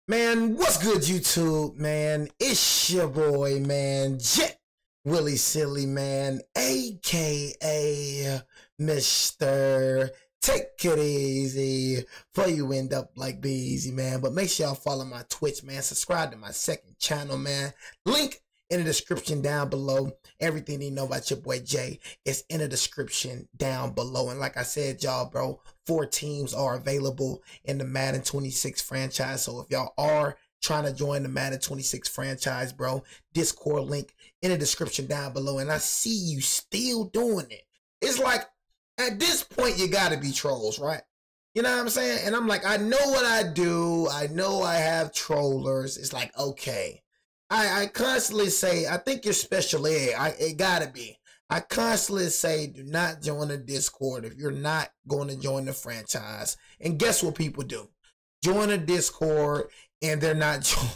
Man, what's good, YouTube, man? It's your boy, man, Jet Willie Silly, man, a.k.a. Mr. Take It Easy before you end up like Be Easy, man. But make sure y'all follow my Twitch, man. Subscribe to my second channel, man. Link in the description down below. Everything you know about your boy Jay is in the description down below. And like I said, y'all, bro, 4 teams are available in the Madden 26 franchise. So if y'all are trying to join the Madden 26 franchise, bro, Discord link in the description down below. And I see you still doing it. It's like, at this point, you gotta be trolls, right? You know what I'm saying? And I'm like, I know what I do. I know I have trollers. It's like, okay. I constantly say, I think you're special ed. It gotta be. I constantly say, do not join the Discord if you're not going to join the franchise. And guess what people do? Join the Discord and they're not joining.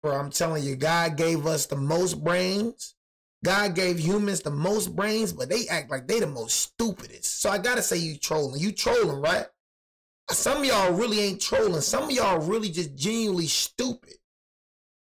Bro, I'm telling you, God gave us the most brains. God gave humans the most brains, but they act like they the most stupidest. So I gotta say you trolling. You trolling, right? Some of y'all really ain't trolling. Some of y'all really just genuinely stupid.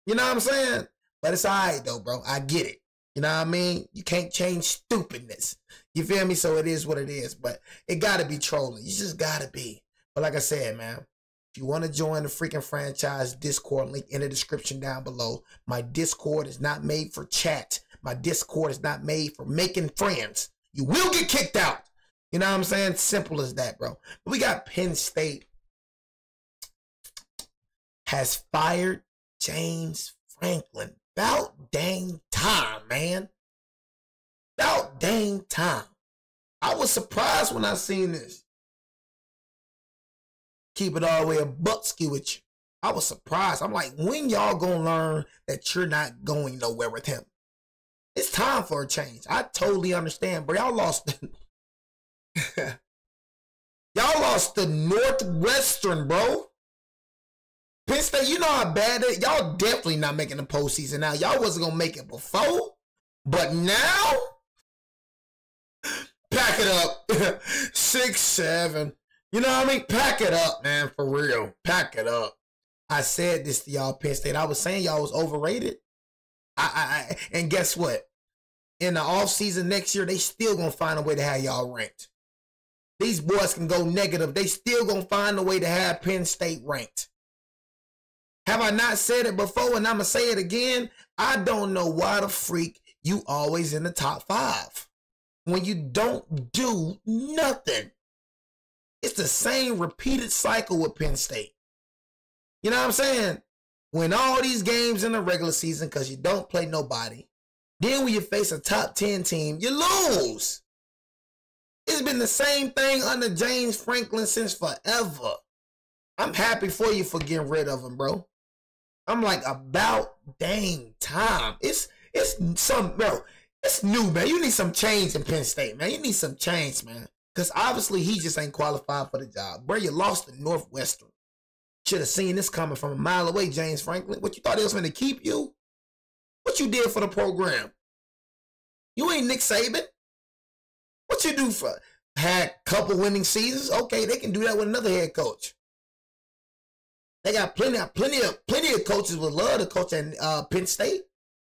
You know what I'm saying? But it's all right, though, bro. I get it. You know what I mean? You can't change stupidness. You feel me? So it is what it is. But it got to be trolling. You just got to be. But like I said, man, if you want to join the freaking franchise, Discord link in the description down below. My Discord is not made for chat. My Discord is not made for making friends. You will get kicked out. You know what I'm saying? Simple as that, bro. But we got Penn State has fired James Franklin. About dang time, man. About dang time. I was surprised when I seen this. Keep it all the way a bucksky with you. I was surprised. I'm like, when y'all gonna learn that you're not going nowhere with him? It's time for a change. I totally understand, bro. Y'all lost y'all lost the Northwestern, bro. Penn State, you know how bad it is. Y'all definitely not making the postseason now. Y'all wasn't going to make it before, but now, pack it up. 6, 7. You know what I mean? Pack it up, man, for real. Pack it up. I said this to y'all, Penn State. I was saying y'all was overrated. And guess what? In the offseason next year, they still going to find a way to have y'all ranked. These boys can go negative. They still going to find a way to have Penn State ranked. Have I not said it before and I'm going to say it again? I don't know why the freak you always in the top 5 when you don't do nothing. It's the same repeated cycle with Penn State. You know what I'm saying? Win all these games in the regular season because you don't play nobody. Then when you face a top 10 team, you lose. It's been the same thing under James Franklin since forever. I'm happy for you for getting rid of him, bro. I'm like, about dang time. It's some, bro. It's new, man. You need some change in Penn State, man. You need some change, man. Because obviously he just ain't qualified for the job. Bro, you lost to Northwestern. Should have seen this coming from a mile away, James Franklin. What you thought he was going to keep you? What you did for the program? You ain't Nick Saban. What you do for? Had a couple winning seasons? Okay, they can do that with another head coach. They got plenty of coaches would love to coach at Penn State.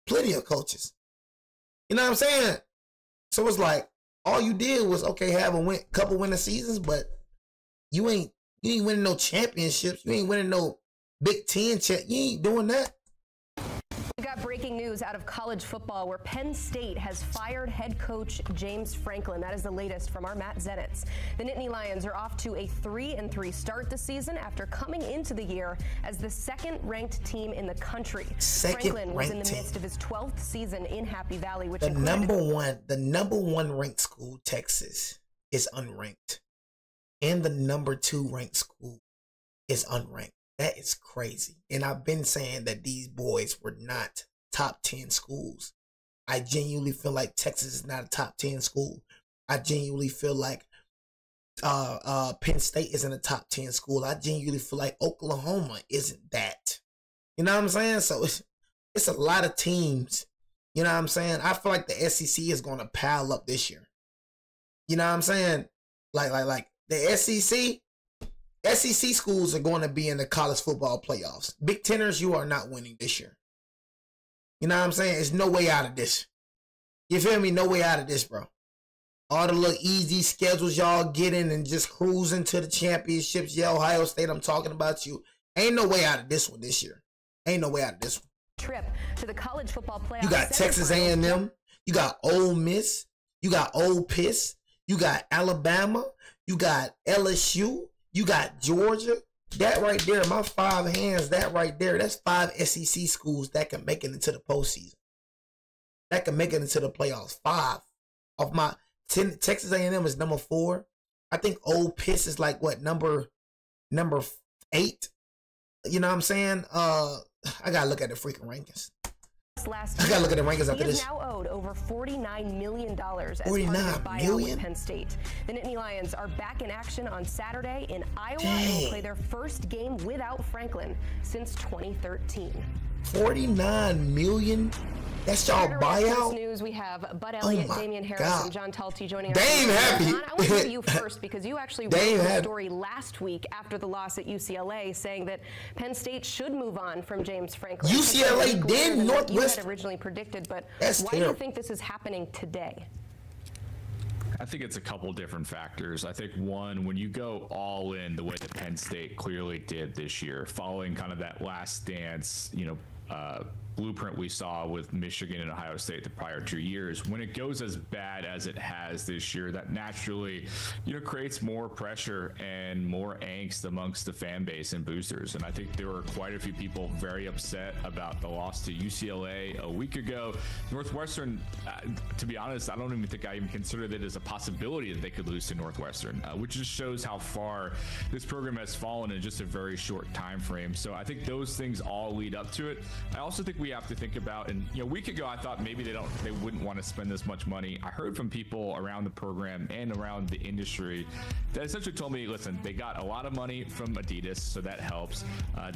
Plenty of coaches. You know what I'm saying? So it's like all you did was have a couple winning seasons, but you ain't winning no championships. You ain't winning no Big Ten You ain't doing that. We got breaking news out of college football where Penn State has fired head coach James Franklin. That is the latest from our Matt Zenitz. The Nittany Lions are off to a 3-3 start this season after coming into the year as the second-ranked team in the country. Franklin was in the midst of his 12th season in Happy Valley, which the number one ranked school, Texas, is unranked, and the number 2 ranked school is unranked. That is crazy. And I've been saying that these boys were not top 10 schools. I genuinely feel like Texas is not a top 10 school. I genuinely feel like Penn State isn't a top 10 school. I genuinely feel like Oklahoma isn't that. You know what I'm saying? So it's a lot of teams. You know what I'm saying? I feel like the SEC is going to pile up this year. You know what I'm saying? Like the SEC, SEC schools are going to be in the college football playoffs. Big Teners, you are not winning this year. You know what I'm saying? There's no way out of this. You feel me? No way out of this, bro. All the little easy schedules y'all getting and just cruising to the championships. Yeah, Ohio State, I'm talking about you. Ain't no way out of this one this year. Ain't no way out of this one. Trip to the college football playoffs. You got Texas A&M. You got Ole Miss. You got Ole Piss. You got Alabama. You got LSU. You got Georgia. That right there, my 5 hands, that right there, that's 5 SEC schools that can make it into the postseason. That can make it into the playoffs. 5 of my 10. Texas A&M is number 4. I think Ole Piss is like what, number 8. You know what I'm saying? I gotta look at the freaking rankings. I gotta look at the rankings after this. He is now owed over $49 million as part of his buyout with Penn State. The Nittany Lions are back in action on Saturday in Iowa and will play their first game without Franklin since 2013. $49 million? That's y'all buyout? News, we have Bud Elliott, Damian Harris, and John Talty joining us. Dame happy. John, I want to go to you first because you actually wrote a story last week after the loss at UCLA saying that Penn State should move on from James Franklin. UCLA did Northwestern. You had originally predicted, but why do you think this is happening today? I think it's a couple different factors. I think one, when you go all in the way that Penn State clearly did this year, following kind of that last dance, blueprint we saw with Michigan and Ohio State the prior 2 years, when it goes as bad as it has this year, that naturally, creates more pressure and more angst amongst the fan base and boosters. And I think there were quite a few people very upset about the loss to UCLA a week ago. Northwestern, to be honest, I don't even think I even considered it as a possibility that they could lose to Northwestern, which just shows how far this program has fallen in just a very short time frame. So I think those things all lead up to it. I also think we have to think about, and a week ago I thought maybe they wouldn't want to spend this much money. I heard from people around the program and around the industry that essentially told me, listen, they got a lot of money from Adidas, so that helps.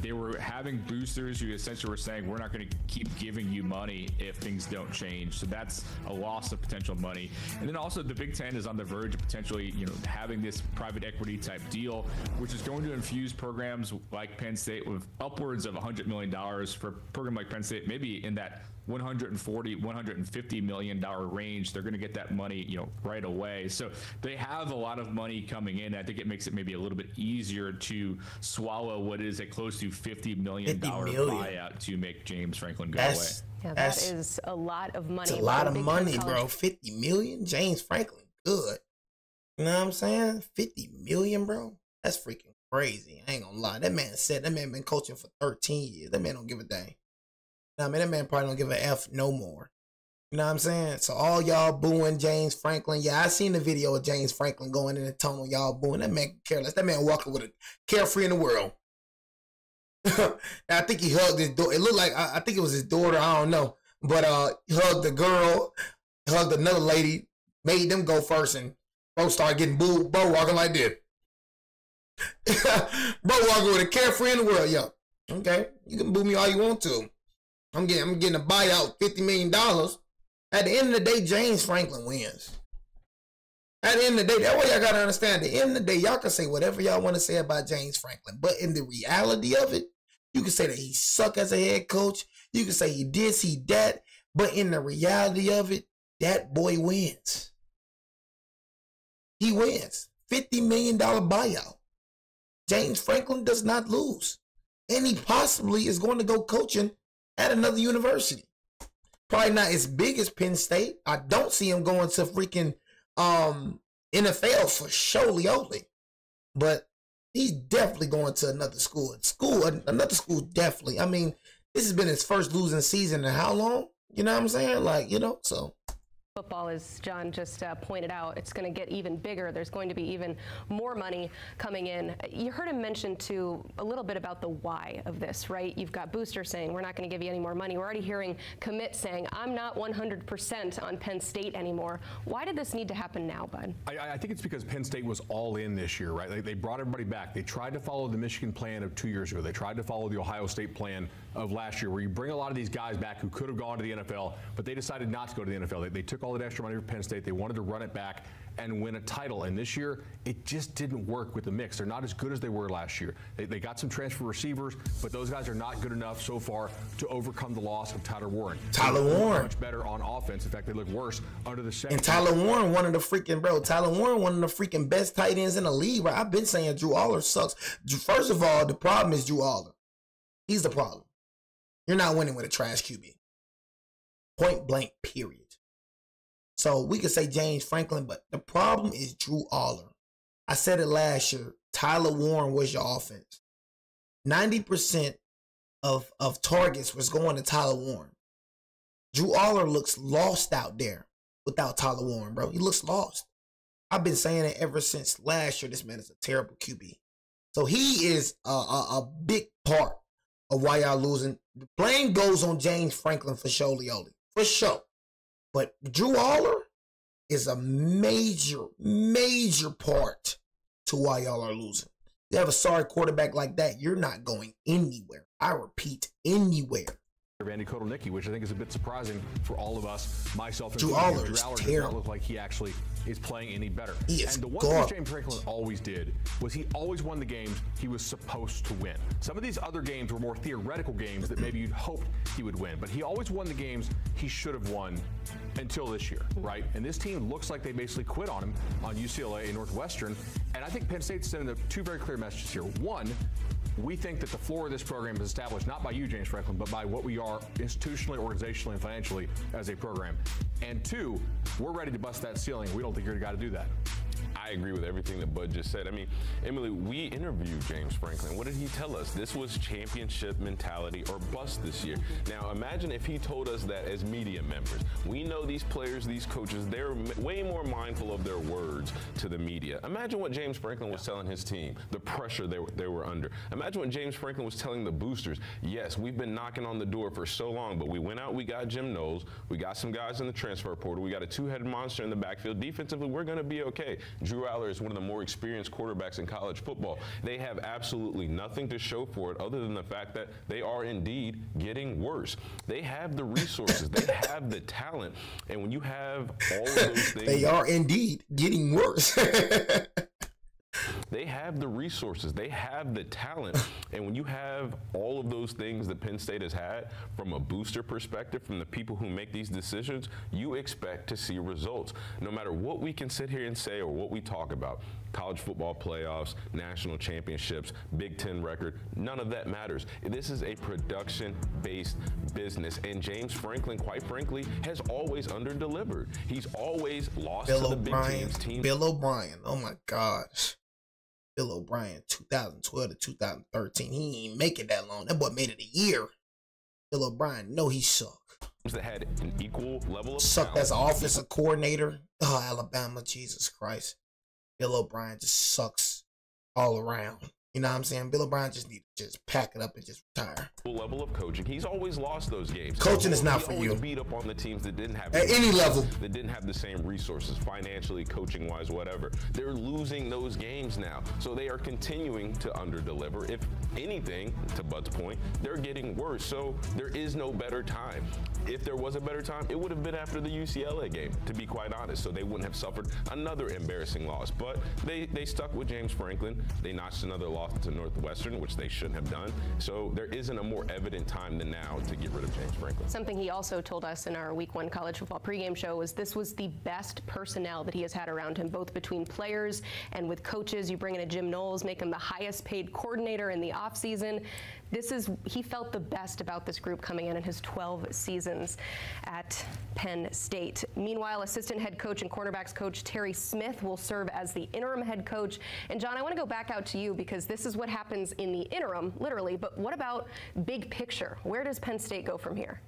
They were having boosters who essentially were saying, we're not going to keep giving you money if things don't change. So that's a loss of potential money. And then also the Big Ten is on the verge of potentially, having this private equity type deal, which is going to infuse programs like Penn State with upwards of $100 million. For a program like Penn State, maybe in that $150 million range. They're going to get that money, right away. So they have a lot of money coming in. I think it makes it maybe a little bit easier to swallow what is a close to $50 million buyout to make James Franklin go away. Yeah, that is a lot of money. It's a lot of money, bro. $50 million? James Franklin, good. You know what I'm saying? $50 million, bro. That's freaking crazy. I ain't gonna lie. That man been coaching for 13 years. That man don't give a dang. That man probably don't give a F no more. You know what I'm saying? So all y'all booing James Franklin. Yeah, I seen the video of James Franklin going in the tunnel. Y'all booing. That man careless. That man walking with a carefree in the world. I think he hugged his daughter. It looked like, I think it was his daughter. I don't know. But he hugged the girl, hugged another lady, made them go first, and bro started getting booed. Bro walking like this. Bro walking with a carefree in the world. Yo, okay, you can boo me all you want to. I'm getting a buyout, $50 million. At the end of the day, James Franklin wins. At the end of the day, that's what y'all gotta understand. At the end of the day, y'all can say whatever y'all want to say about James Franklin, but in the reality of it, you can say that he sucked as a head coach. You can say he this, he that, but in the reality of it, that boy wins. He wins. $50 million buyout. James Franklin does not lose, and he possibly is going to go coaching at another university. Probably not as big as Penn State. I don't see him going to freaking NFL for surely only. But he's definitely going to another school. Another school definitely. I mean, this has been his first losing season in how long? You know what I'm saying? So. Football, as John just pointed out, it's going to get even bigger. There's going to be even more money coming in. You heard him mention, too, a little bit about the why of this, right? You've got boosters saying, we're not going to give you any more money. We're already hearing commit saying, I'm not 100% on Penn State anymore. Why did this need to happen now, Bud? I think it's because Penn State was all in this year, right? They brought everybody back. They tried to follow the Michigan plan of 2 years ago. They tried to follow the Ohio State plan of last year, where you bring a lot of these guys back who could have gone to the NFL, but they decided not to go to the NFL. They took all that extra money from Penn State. They wanted to run it back. and win a title. And this year, it just didn't work with the mix. They're not as good as they were last year. They got some transfer receivers, but those guys are not good enough so far to overcome the loss of Tyler Warren. Tyler Warren. Much better on offense. In fact, they look worse under the center. And Tyler Warren, one of the freaking best tight ends in the league. Right? I've been saying Drew Aller sucks. First of all, the problem is Drew Aller. He's the problem. You're not winning with a trash QB. Point blank, period. So we could say James Franklin, but the problem is Drew Aller. I said it last year. Tyler Warren was your offense. 90% of targets was going to Tyler Warren. Drew Aller looks lost out there without Tyler Warren, bro. He looks lost. I've been saying it ever since last year. This man is a terrible QB. So he is a big part of why y'all losing. The blame goes on James Franklin for sure, Leoli. For sure. But Drew Aller is a major part to why y'all are losing. You have a sorry quarterback like that, you're not going anywhere. I repeat, anywhere. Andy Kotelnicki, which I think is a bit surprising for all of us, myself and Drew Aller does not look like he actually is playing any better. And the one thing James Franklin always did was he always won the games he was supposed to win. Some of these other games were more theoretical games that maybe you'd hoped he would win, but he always won the games he should have won until this year, right? And this team looks like they basically quit on him on UCLA and Northwestern. And I think Penn State's sending two very clear messages here. One, we think that the floor of this program is established not by you, James Franklin, but by what we are institutionally, organizationally, and financially as a program. And two, we're ready to bust that ceiling. We don't think you're the guy to do that. I agree with everything that Bud just said. I mean, Emily, we interviewed James Franklin. What did he tell us? This was championship mentality or bust this year. Now, imagine if he told us that as media members. We know these players, these coaches, they're way more mindful of their words to the media. Imagine what James Franklin was telling his team, the pressure they were under. Imagine what James Franklin was telling the boosters. Yes, we've been knocking on the door for so long, but we went out, we got Jim Knowles, we got some guys in the transfer portal, we got a two-headed monster in the backfield. Defensively, we're going to be okay. Drew Aller is one of the more experienced quarterbacks in college football. They have absolutely nothing to show for it other than the fact that they are indeed getting worse. They have the resources. They have the talent. And when you have all of those things... They are indeed getting worse. They have the resources. They have the talent. And when you have all of those things that Penn State has had from a booster perspective, from the people who make these decisions, you expect to see results. No matter what we can sit here and say or what we talk about, college football playoffs, national championships, Big Ten record, none of that matters. This is a production-based business. And James Franklin, quite frankly, has always underdelivered. He's always lost to the big teams. Bill O'Brien, oh my gosh. Bill O'Brien, 2012 to 2013. He ain't make it that long. That boy made it a year. Bill O'Brien, no, he sucked. That had an equal level of sucked as an offensive coordinator. Oh, Alabama, Jesus Christ. Bill O'Brien just sucks all around. You know what I'm saying? Bill O'Brien just needs to just pack it up and just retire. Level of coaching. He's always lost those games. Coaching is not for you. He beat up on the teams that didn't have at any level. That didn't have the same resources, financially, coaching-wise, whatever. They're losing those games now. So they are continuing to underdeliver. If anything, to Bud's point, they're getting worse. So there is no better time. If there was a better time, it would have been after the UCLA game, to be quite honest. So they wouldn't have suffered another embarrassing loss. But they stuck with James Franklin. They notched another loss to Northwestern, which they shouldn't have done. So there isn't a more evident time than now to get rid of James Franklin. Something he also told us in our Week 1 college football pregame show was this was the best personnel that he has had around him, both between players and with coaches. You bring in a Jim Knowles, make him the highest paid coordinator in the offseason. He felt the best about this group coming in his 12 seasons at Penn State. Meanwhile, assistant head coach and cornerbacks coach Terry Smith will serve as the interim head coach. And John, I want to go back out to you because this is what happens in the interim, literally. But what about big picture? Where does Penn State go from here?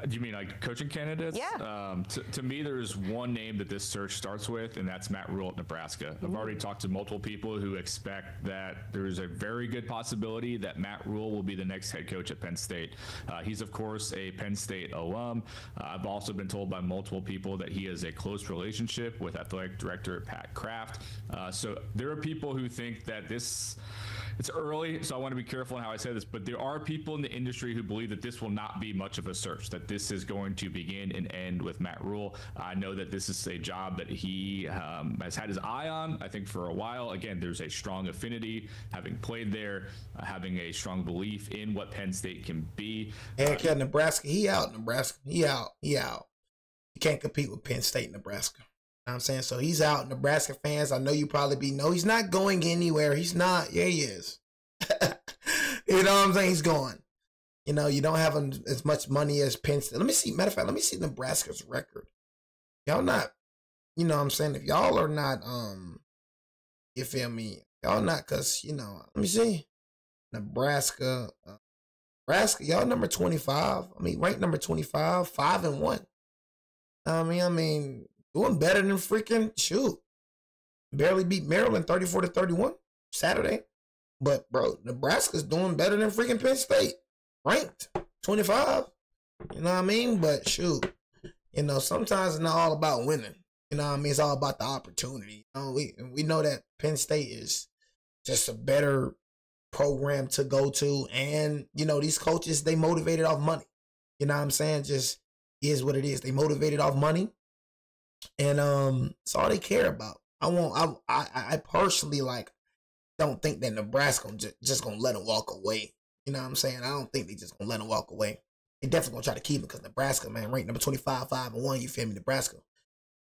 Do you mean like coaching candidates? Yeah. To me, there's one name that this search starts with, and that's Matt Rule at Nebraska. I've already talked to multiple people who expect that there's a very good possibility that Matt Rule will be the next head coach at Penn State. He's, of course, a Penn State alum. I've also been told by multiple people that he has a close relationship with athletic director Pat Kraft. So there are people who think that this it's early, so I want to be careful in how I say this, but there are people in the industry who believe that this will not be much of a search, that this is going to begin and end with Matt Rule. I know that this is a job that he has had his eye on, I think, for a while. Again, there's a strong affinity, having played there, having a strong belief in what Penn State can be. Heck yeah, Nebraska, he out. Nebraska, he out. You can't compete with Penn State, Nebraska. You know what I'm saying? So he's out. Nebraska fans, I know you probably no, he's not going anywhere. He's not. Yeah, he is. You know what I'm saying? He's going. You know, you don't have as much money as Penn State. Let me see. Matter of fact, let me see Nebraska's record. Y'all not, you know what I'm saying? If y'all are not, you feel me? Y'all not, because, you know, let me see. Nebraska, y'all number 25. I mean, ranked number 25, 5-1. I mean, doing better than freaking, shoot. Barely beat Maryland 34-31 Saturday. But, bro, Nebraska's doing better than freaking Penn State. Ranked 25. You know what I mean? But, shoot, you know, sometimes it's not all about winning. You know what I mean? It's all about the opportunity. You know, we know that Penn State is just a better program to go to. And, you know, these coaches, they motivated off money. You know what I'm saying? Just is what it is. They motivated off money. And it's all they care about. I personally, like, don't think that Nebraska just gonna let him walk away. You know what I'm saying? I don't think they just gonna let him walk away. They definitely gonna try to keep him because Nebraska, man, ranked number 25, 5-1. You feel me? Nebraska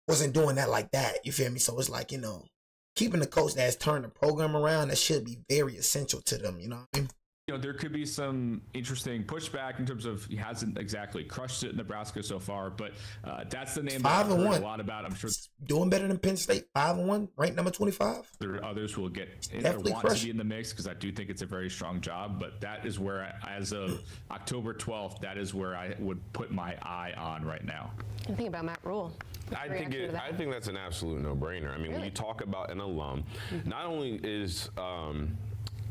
wasn't doing that like that. You feel me? So it's like, you know, keeping the coach that has turned the program around, that should be very essential to them. You know what I mean? You know, there could be some interesting pushback in terms of he hasn't exactly crushed it in Nebraska so far, but that's the name that I've heard a lot about. I'm sure doing better than Penn State, 5-1, ranked number 25. There are others who will get in or want to be in the mix because I do think it's a very strong job. But that is where, as of October 12th, that is where I would put my eye on right now. And think about Matt Rule. I think that's an absolute no-brainer. I mean, when you talk about an alum, not only is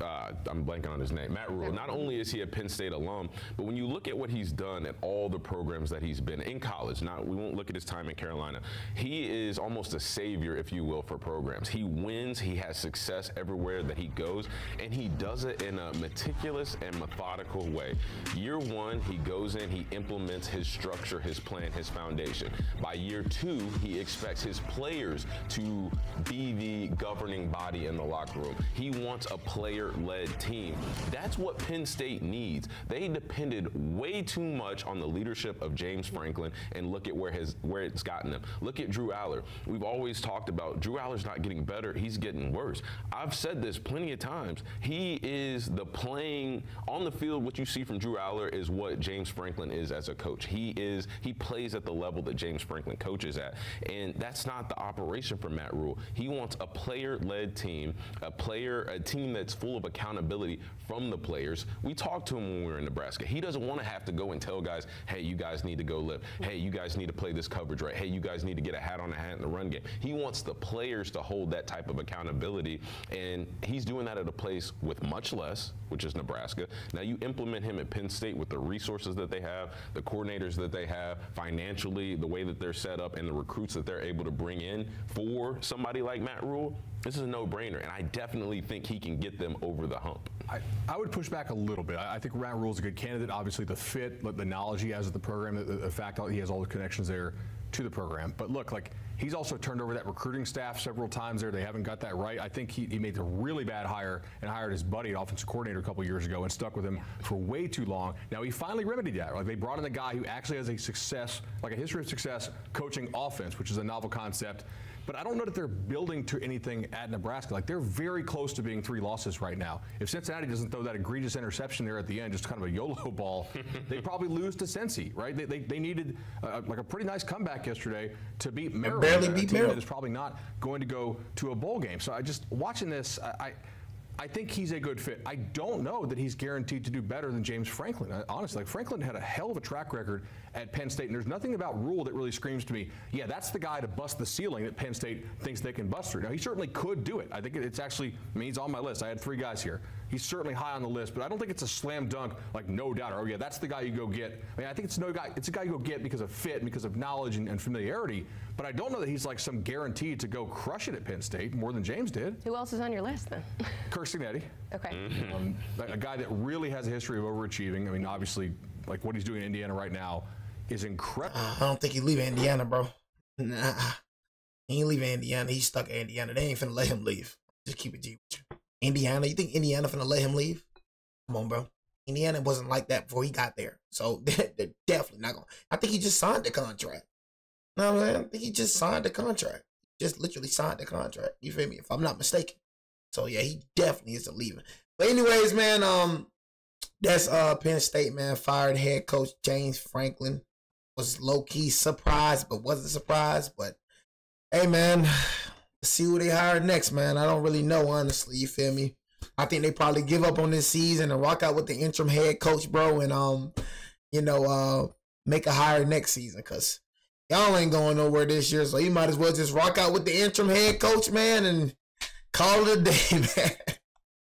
I'm blanking on his name, Matt Rule. Not only is he a Penn State alum, but when you look at what he's done at all the programs that he's been in college, we won't look at his time in Carolina. He is almost a savior, if you will, for programs. He wins, he has success everywhere that he goes, and he does it in a meticulous and methodical way. Year one, he goes in, he implements his structure, his plan, his foundation. By year two, he expects his players to be the governing body in the locker room. He wants a player-led team. That's what Penn State needs. They depended way too much on the leadership of James Franklin, and look at where it's gotten them. Look at Drew Aller. We've always talked about Drew Aller's not getting better, he's getting worse. I've said this plenty of times. He is the playing on the field. What you see from Drew Aller is what James Franklin is as a coach. He plays at the level that James Franklin coaches at, and that's not the operation for Matt Rule. He wants a player-led team, a team that's full of accountability from the players. We talked to him when we were in Nebraska. He doesn't want to have to go and tell guys, hey, you guys need to go lift. Hey, you guys need to play this coverage right. Hey, you guys need to get a hat on a hat in the run game. He wants the players to hold that type of accountability, and he's doing that at a place with much less, which is Nebraska. Now you implement him at Penn State with the resources that they have, the coordinators that they have, financially, the way that they're set up, and the recruits that they're able to bring in for somebody like Matt Rule. This is a no-brainer, and I definitely think he can get them over the hump. I would push back a little bit. I think Matt Rule is a good candidate. Obviously, the fit, the knowledge he has of the program, the fact that he has all the connections there to the program. But look, like, he's also turned over that recruiting staff several times there. They haven't got that right. I think he made a really bad hire and hired his buddy, an offensive coordinator, a couple years ago and stuck with him for way too long. Now he finally remedied that. Like, they brought in a guy who actually has a history of success coaching offense, which is a novel concept. But I don't know that they're building to anything at Nebraska. Like, they're very close to being 3 losses right now. If Cincinnati doesn't throw that egregious interception there at the end, just kind of a YOLO ball, they probably lose to Cincy, right? They needed like a pretty nice comeback yesterday to beat Maryland. Barely beat Maryland. Is probably not going to go to a bowl game. So I just, watching this, I think he's a good fit. I don't know that he's guaranteed to do better than James Franklin. Honestly, like, Franklin had a hell of a track record at Penn State, and there's nothing about Rule that really screams to me, yeah, that's the guy to bust the ceiling that Penn State thinks they can bust through. Now, he certainly could do it. I think it's actually, I mean, he's on my list. I had 3 guys here. He's certainly high on the list, but I don't think it's a slam dunk, like no doubt. Oh yeah, that's the guy you go get. I mean, I think it's a guy you go get because of fit, and because of knowledge and familiarity. But I don't know that he's like some guarantee to go crush it at Penn State more than James did. Who else is on your list then? Kirk Cignetti. Okay. A guy that really has a history of overachieving. I mean, obviously, like what he's doing in Indiana right now is incredible. I don't think he's leaving Indiana, bro. Nah. He ain't leaving Indiana. He's stuck in Indiana. They ain't finna let him leave. Just keep it G with you. Indiana, you think Indiana finna let him leave? Come on, bro. Indiana wasn't like that before he got there. So they're definitely not going to. I think he just signed the contract. No, man, I think he just signed the contract. Just literally signed the contract. You feel me? If I'm not mistaken. So yeah, he definitely isn't leaving. But anyways, man, that's Penn State, man. Fired head coach James Franklin. Was low-key surprised, but wasn't surprised. But hey, man, let's see who they hire next, man. I don't really know, honestly. You feel me? I think they probably give up on this season and rock out with the interim head coach, bro, and make a hire next season, because y'all ain't going nowhere this year. So you might as well just rock out with the interim head coach, man, and call it a day, man.